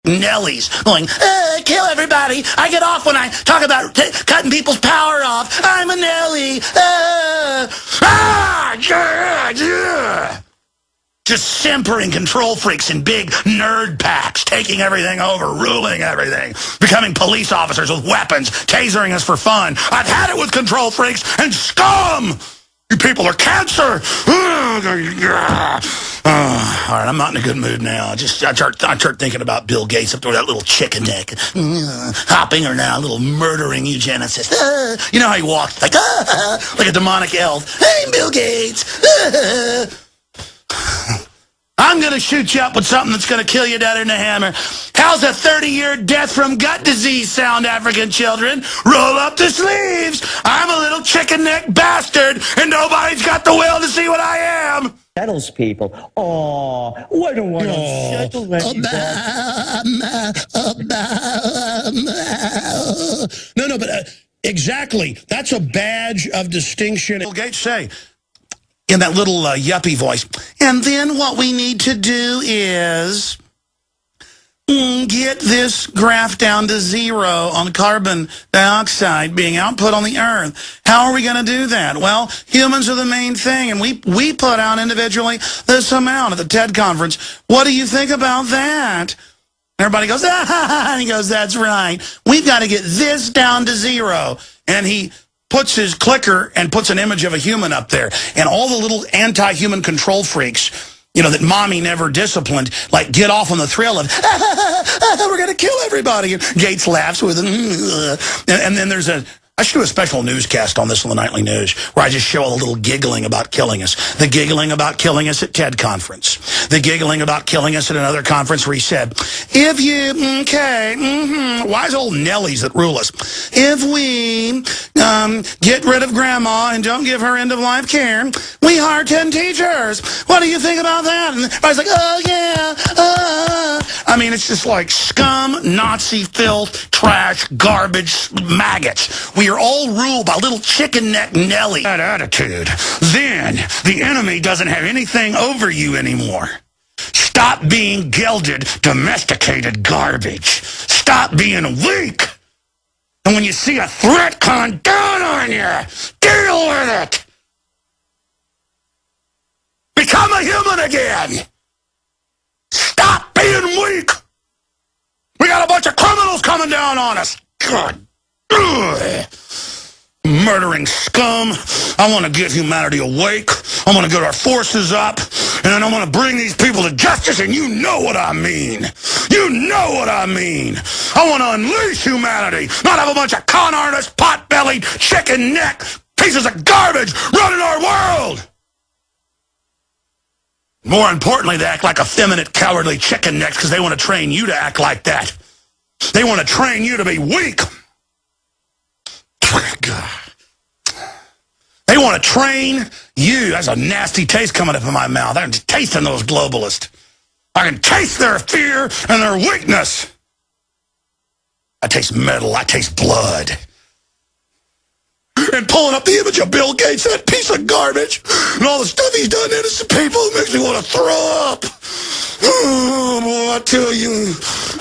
Nellies going, kill everybody. I get off when I talk about cutting people's power off. I'm a Nelly. Just simpering control freaks in big nerd packs, taking everything over, ruling everything, becoming police officers with weapons, tasering us for fun. I've had it with control freaks and scum! You people are cancer! All right, I'm not in a good mood now. I start thinking about Bill Gates up there with that little chicken neck, hopping her now, a little murdering eugenicist. You know how he walks, like a demonic elf. Hey, Bill Gates! I'm going to shoot you up with something that's going to kill you down in the hammer. How's a 30-year death from gut disease sound, African children? Roll up the sleeves. I'm a little chicken neck bastard, and nobody's got the will to see what I am. Settles people. Oh, I don't want to settle No, but exactly. That's a badge of distinction. Bill Gates say, in that little yuppie voice, and then what we need to do is get this graph down to 0 on carbon dioxide being output on the Earth. How are we going to do that? Well, humans are the main thing, and we put out individually this amount at the TED conference. What do you think about that? Everybody goes, and he goes, that's right. We've got to get this down to 0. And he puts his clicker and puts an image of a human up there. And all the little anti-human control freaks, you know, that mommy never disciplined, like get off on the thrill of, we're going to kill everybody. And Gates laughs with him. And then there's I should do a special newscast on this on the Nightly News where I just show a little giggling about killing us. The giggling about killing us at TED conference. The giggling about killing us at another conference where he said, if you, wise old Nellies that rule us. If we get rid of grandma and don't give her end-of-life care, we hire 10 teachers. What do you think about that? And everybody's like, oh, yeah. I mean, it's just like scum, Nazi filth, trash, garbage, maggots. We are all ruled by little chicken neck Nelly. That attitude. Then the enemy doesn't have anything over you anymore. Stop being gelded, domesticated garbage. Stop being weak. And when you see a threat coming down on you, deal with it. Become a human again. Stop being weak. We got a bunch of criminals coming down on us. God. Ugh. Murdering scum. I want to get humanity awake. I want to get our forces up. And then I want to bring these people to justice, and you know what I mean. You know what I mean. I want to unleash humanity, not have a bunch of con artists, pot-bellied, chicken neck, pieces of garbage running our world. More importantly, they act like effeminate, cowardly chicken necks because they want to train you to act like that. They want to train you to be weak. They want to train you. That's a nasty taste coming up in my mouth. I'm just tasting those globalists. I can taste their fear and their weakness. I taste metal. I taste blood. And pulling up the image of Bill Gates, that piece of garbage, and all the stuff he's done to innocent people, it makes me want to throw up. Oh, boy, I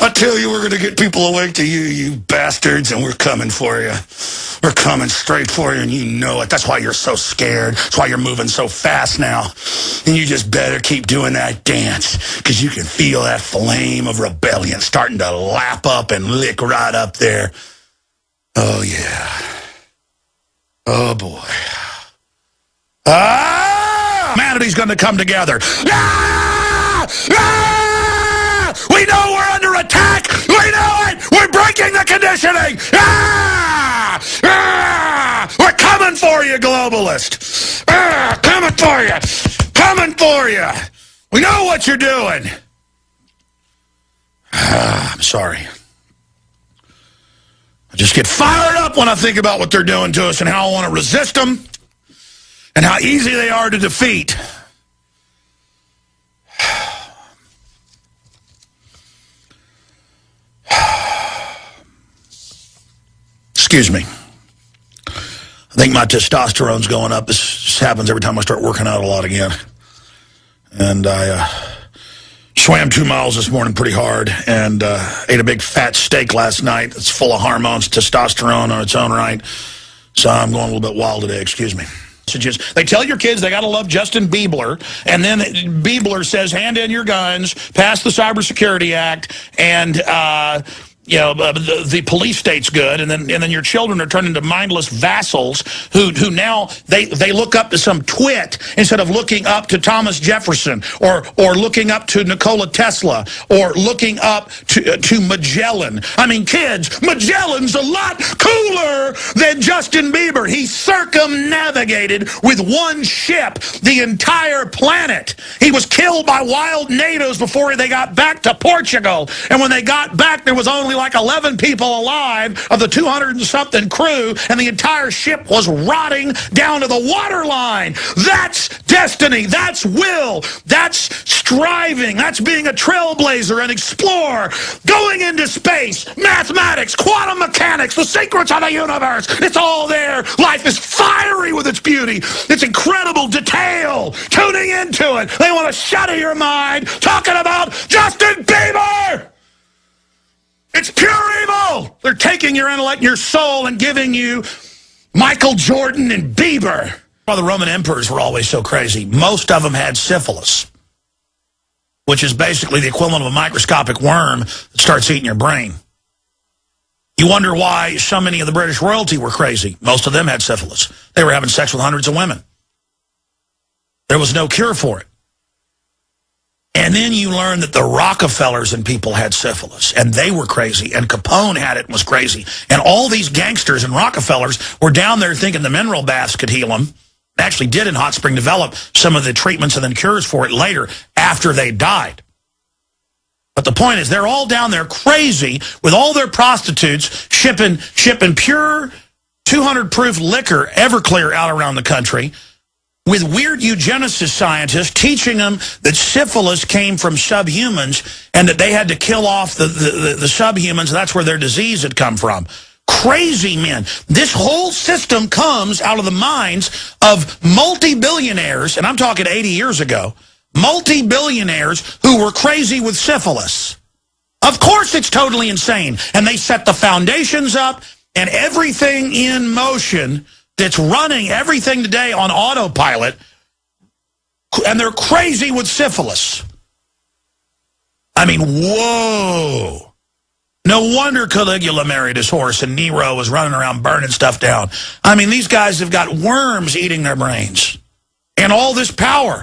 tell you, we're going to get people awake to you, you bastards, and we're coming for you. We're coming straight for you, and you know it. That's why you're so scared. That's why you're moving so fast now. And you just better keep doing that dance, because you can feel that flame of rebellion starting to lap up and lick right up there. Oh, yeah. Oh, boy. Humanity's going to come together. We know we're under attack. We know it. We're breaking the conditioning. We're coming for you, globalist. Coming for you. Coming for you. We know what you're doing. I'm sorry. I just get fired up when I think about what they're doing to us and how I want to resist them and how easy they are to defeat. Excuse me. I think my testosterone's going up. This happens every time I start working out a lot again. And I Swam 2 miles this morning pretty hard and ate a big fat steak last night. It's full of hormones, testosterone on its own right. So I'm going a little bit wild today, excuse me. They tell your kids they got to love Justin Bieber, and then Bieber says, hand in your guns, pass the Cybersecurity Act, and you know, the police state's good, and then your children are turned into mindless vassals who now they look up to some twit instead of looking up to Thomas Jefferson or looking up to Nikola Tesla or looking up to Magellan. I mean, kids, Magellan's a lot cooler than Justin Bieber. He circumnavigated with one ship the entire planet. He was killed by wild natives before they got back to Portugal, and when they got back, there was only like 11 people alive of the 200 and something crew, and the entire ship was rotting down to the waterline. That's destiny. That's will. That's striving. That's being a trailblazer and explorer. Going into space, mathematics, quantum mechanics, the secrets of the universe. It's all there. Life is fiery with its beauty. It's incredible detail. Tuning into it. They want to shatter your mind talking about Justin Bieber. It's pure evil. They're taking your intellect and your soul and giving you Michael Jordan and Bieber. Well, the Roman emperors were always so crazy. Most of them had syphilis, which is basically the equivalent of a microscopic worm that starts eating your brain. You wonder why so many of the British royalty were crazy. Most of them had syphilis. They were having sex with hundreds of women. There was no cure for it. And then you learn that the Rockefellers and people had syphilis, and they were crazy, and Capone had it and was crazy. And all these gangsters and Rockefellers were down there thinking the mineral baths could heal them. They actually did in Hot Spring develop some of the treatments and then cures for it later after they died. But the point is, they're all down there crazy with all their prostitutes shipping pure 200-proof liquor, Everclear, out around the country, with weird eugenicist scientists teaching them that syphilis came from subhumans and that they had to kill off the subhumans. That's where their disease had come from. Crazy men. This whole system comes out of the minds of multi-billionaires, and I'm talking 80 years ago, multi-billionaires who were crazy with syphilis. Of course it's totally insane. And they set the foundations up and everything in motion that's running everything today on autopilot, and they're crazy with syphilis. I mean, whoa. No wonder Caligula married his horse and Nero was running around burning stuff down. I mean, these guys have got worms eating their brains and all this power.